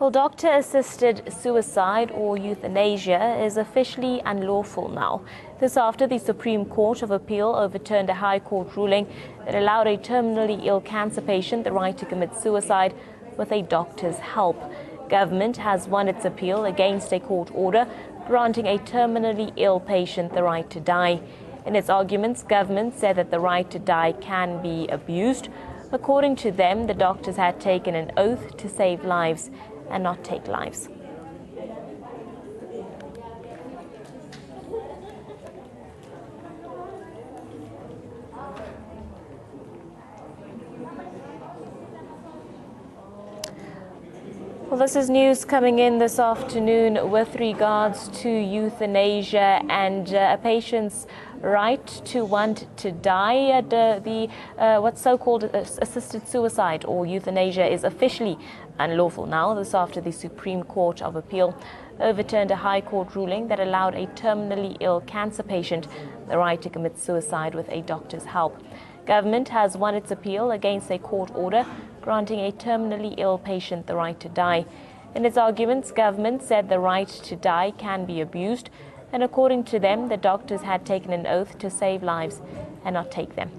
Well, doctor-assisted suicide or euthanasia is officially unlawful now. This after the Supreme Court of Appeal overturned a High Court ruling that allowed a terminally ill cancer patient the right to commit suicide with a doctor's help. Government has won its appeal against a court order granting a terminally ill patient the right to die. In its arguments, government said that the right to die can be abused. According to them, the doctors had taken an oath to save lives and not take lives. Well, this is news coming in this afternoon with regards to euthanasia and a patient's right to want to die. What's so-called assisted suicide or euthanasia is officially unlawful now. This after the Supreme Court of Appeal overturned a High Court ruling that allowed a terminally ill cancer patient the right to commit suicide with a doctor's help. Government has won its appeal against a court order granting a terminally ill patient the right to die. In its arguments, government said the right to die can be abused, and according to them, the doctors had taken an oath to save lives and not take them.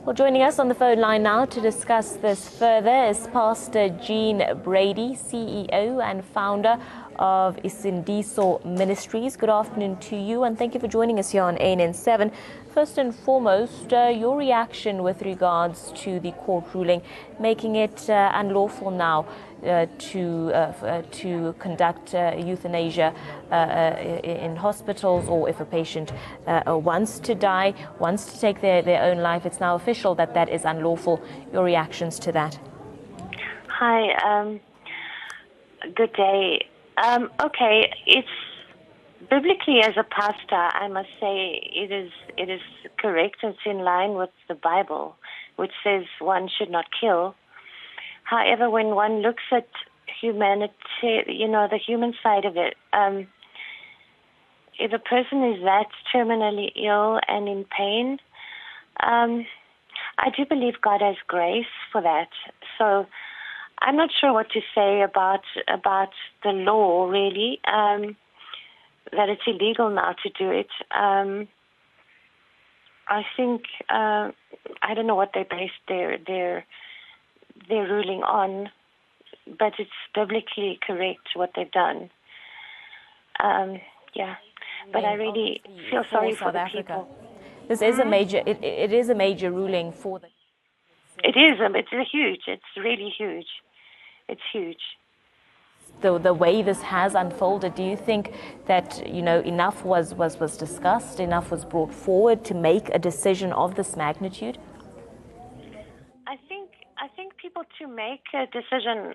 Well, joining us on the phone line now to discuss this further is Pastor Jean Brady, CEO and founder of Isindiso Ministries. Good afternoon to you, and thank you for joining us here on ANN7. First and foremost, your reaction with regards to the court ruling making it unlawful now to conduct euthanasia in hospitals, or if a patient wants to die, wants to take their own life, it's now official that that is unlawful. Your reactions to that? Hi, good day. Okay, it's biblically, as a pastor, I must say it is correct. It's in line with the Bible, which says one should not kill. However, when one looks at humanity, the human side of it, if a person is that terminally ill and in pain, I do believe God has grace for that. So I'm not sure what to say about the law, really, that it's illegal now to do it. I think, I don't know what they based their ruling on, but it's biblically correct what they've done. But I really feel sorry for the people. This is a major. It is a major ruling for the. It is. It's huge. It's really huge. It's huge. The way this has unfolded, do you think that enough was discussed, enough was brought forward to make a decision of this magnitude? I think people to make a decision,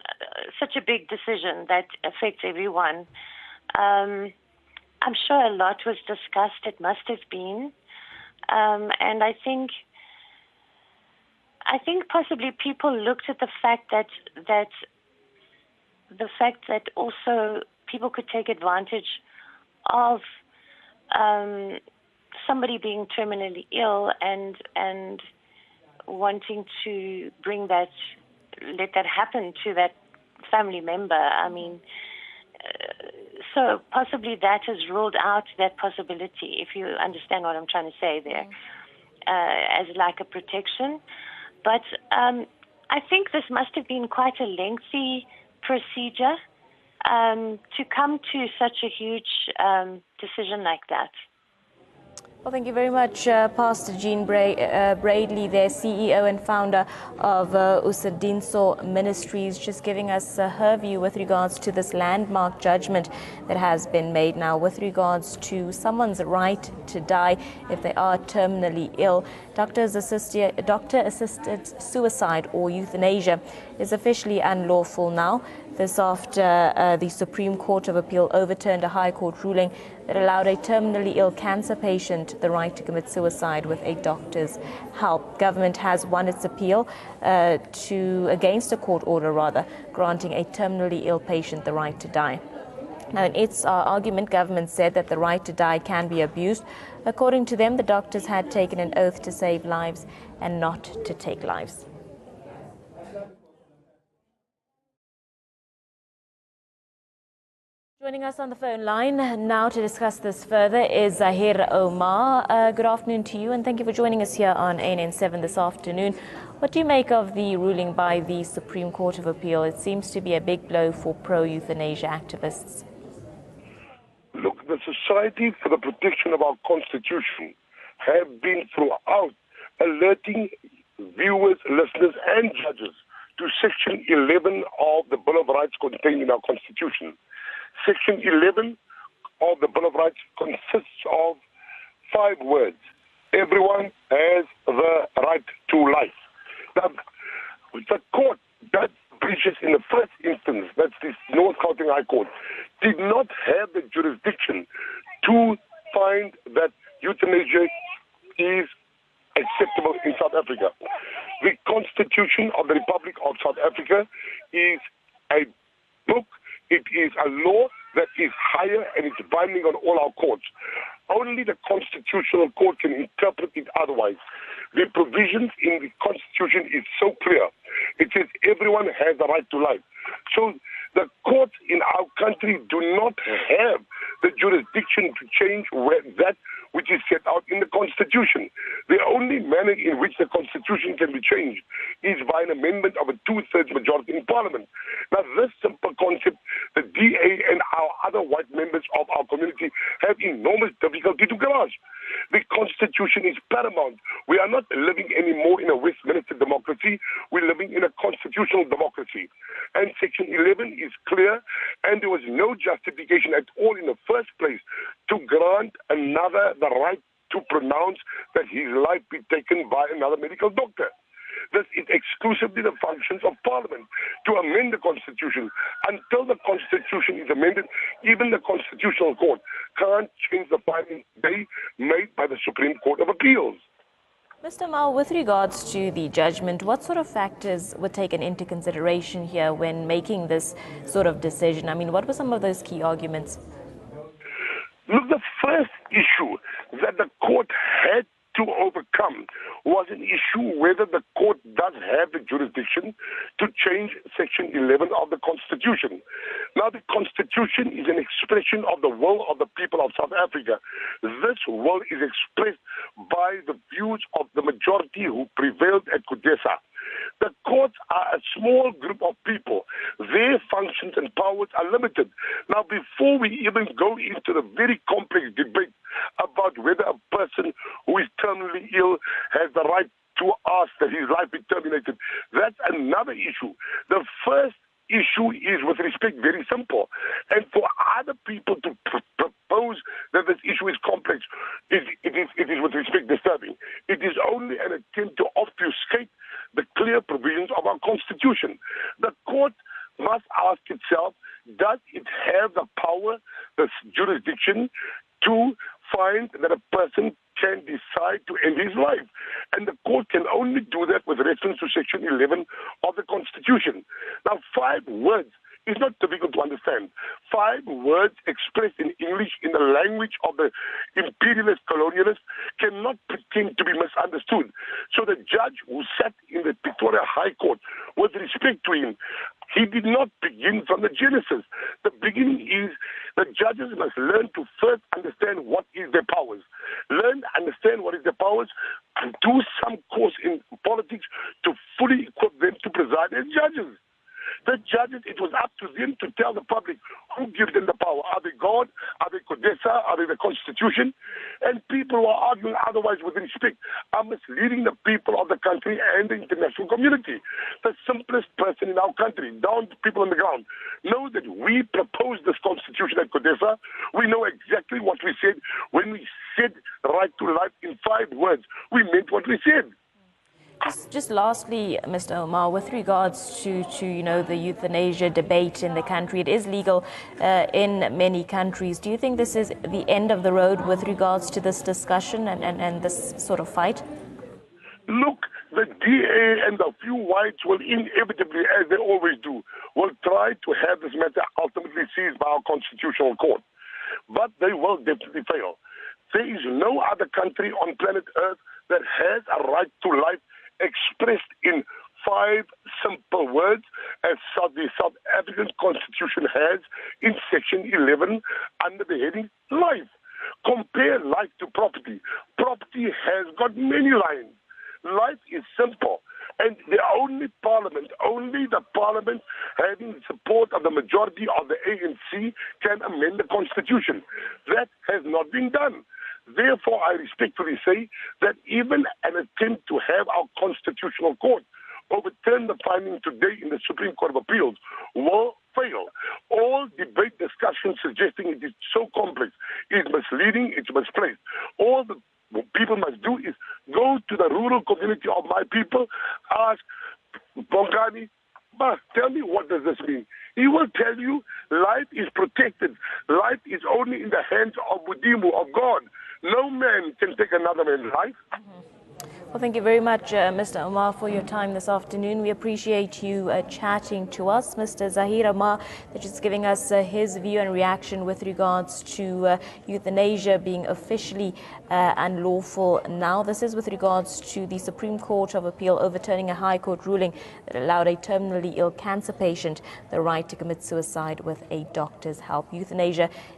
such a big decision that affects everyone. I'm sure a lot was discussed. It must have been, and I think possibly people looked at the fact that also people could take advantage of somebody being terminally ill and wanting to let that happen to that family member. I mean, so possibly that has ruled out that possibility, if you understand what I'm trying to say there, as like a protection. But I think this must have been quite a lengthy procedure to come to such a huge decision like that. Well, thank you very much, Pastor Jean Bradley, there, CEO and founder of Isindiso Ministries, just giving us her view with regards to this landmark judgment that has been made now with regards to someone's right to die if they are terminally ill. Doctor-assisted suicide or euthanasia is officially unlawful now. This after the Supreme Court of Appeal overturned a High Court ruling that allowed a terminally ill cancer patient the right to commit suicide with a doctor's help. Government has won its appeal against a court order, granting a terminally ill patient the right to die. Now, in its argument, government said that the right to die can be abused. According to them, the doctors had taken an oath to save lives and not to take lives. Joining us on the phone line now to discuss this further is Zahir Omar. Good afternoon to you, and thank you for joining us here on ANN7 this afternoon. What do you make of the ruling by the Supreme Court of Appeal? It seems to be a big blow for pro-euthanasia activists. Look, the Society for the Protection of our Constitution have been throughout alerting viewers, listeners, and judges to Section 11 of the Bill of Rights contained in our Constitution. Section 11 of the Bill of Rights consists of 5 words. Everyone has the right to life. Now, the court that breaches in the first instance, that's the North Gauteng High Court, did not have the jurisdiction to find that euthanasia is acceptable in South Africa. The Constitution of the Republic of South Africa is a book. It is a law that is higher and it's binding on all our courts. Only the Constitutional Court can interpret it otherwise. The provisions in the Constitution is so clear. It says everyone has the right to life. So the courts in our country do not have the jurisdiction to change that which is set out in the Constitution. The only manner in which the Constitution can be changed is by an amendment of a 2/3 majority in Parliament. Now, this simple concept, the DA and our other white members of our community have enormous difficulty to grasp. The Constitution is paramount. We are not living anymore in a Westminster democracy. We're living in a constitutional democracy. And Section 11 is clear, and there was no justification at all in the first place to grant another the right to pronounce that his life be taken by another medical doctor. This is exclusively the functions of Parliament to amend the Constitution. Until the Constitution is amended, even the Constitutional Court can't change the findings they made by the Supreme Court of Appeals. Mr. Mao, with regards to the judgment, what sort of factors were taken into consideration here when making this sort of decision? I mean, what were some of those key arguments? Look, the first issue that the court had to overcome was an issue whether the court does have the jurisdiction to change Section 11 of the Constitution. Now, the Constitution is an expression of the will of the people of South Africa. This will is expressed by the views of the majority who prevailed at CODESA. The courts are a small group of people. Their functions and powers are limited. Now, before we even go into the very complex debate about whether a person who is terminally ill has the right to ask that his life be terminated, that's another issue. The first issue is with respect very simple. And for other people to propose that this issue is complex, it is with respect disturbing. It is only an attempt to obfuscate the clear provisions of our Constitution. The court must ask itself, does it have the power, the jurisdiction to find that a person can decide to end his life? And the court can only do that with reference to Section 11 of the Constitution. Now, 5 words is not difficult to understand. 5 words expressed in English in the language of the imperialist colonialists cannot pretend to be misunderstood. So the judge who sat in the Pretoria High Court, with respect to him, he did not begin from the Genesis. The beginning is the judges must learn to first understand what is their powers. Learn, understand what is their powers, and do some course in politics to fully equip them to preside as judges. The judges, it was up to them to tell the public who gives them the power. Are they God? Are they CODESA? Are they the Constitution? And people who are arguing otherwise with respect are misleading the people of the country and the international community. The simplest person in our country, down to people on the ground, know that we proposed this Constitution at CODESA. We know exactly what we said. When we said right to life in 5 words, we meant what we said. Just lastly, Mr. Omar, with regards to the euthanasia debate in the country, it is legal in many countries. Do you think this is the end of the road with regards to this discussion and this sort of fight? Look, the DA and a few whites will inevitably, as they always do, will try to have this matter ultimately seized by our Constitutional Court. But they will definitely fail. There is no other country on planet Earth that has a right to life expressed in 5 simple words as the South African Constitution has in Section 11 under the heading Life. Compare life to property. Property has got many lines. Life is simple. And the only the parliament having the support of the majority of the ANC can amend the Constitution. That has not been done. Therefore, I respectfully say that even an attempt to have our Constitutional Court overturn the finding today in the Supreme Court of Appeals will fail. All debate discussion suggesting it is so complex is misleading, it's misplaced. All the people must do is go to the rural community of my people, ask Bongani, tell me, what does this mean? He will tell you life is protected. Life is only in the hands of Mudimu, of God. No man can take another man's life. Well, thank you very much, Mr. Omar, for your time this afternoon. We appreciate you chatting to us. Mr. Zahir Omar, just giving us his view and reaction with regards to euthanasia being officially unlawful now. This is with regards to the Supreme Court of Appeal overturning a High Court ruling that allowed a terminally ill cancer patient the right to commit suicide with a doctor's help. Euthanasia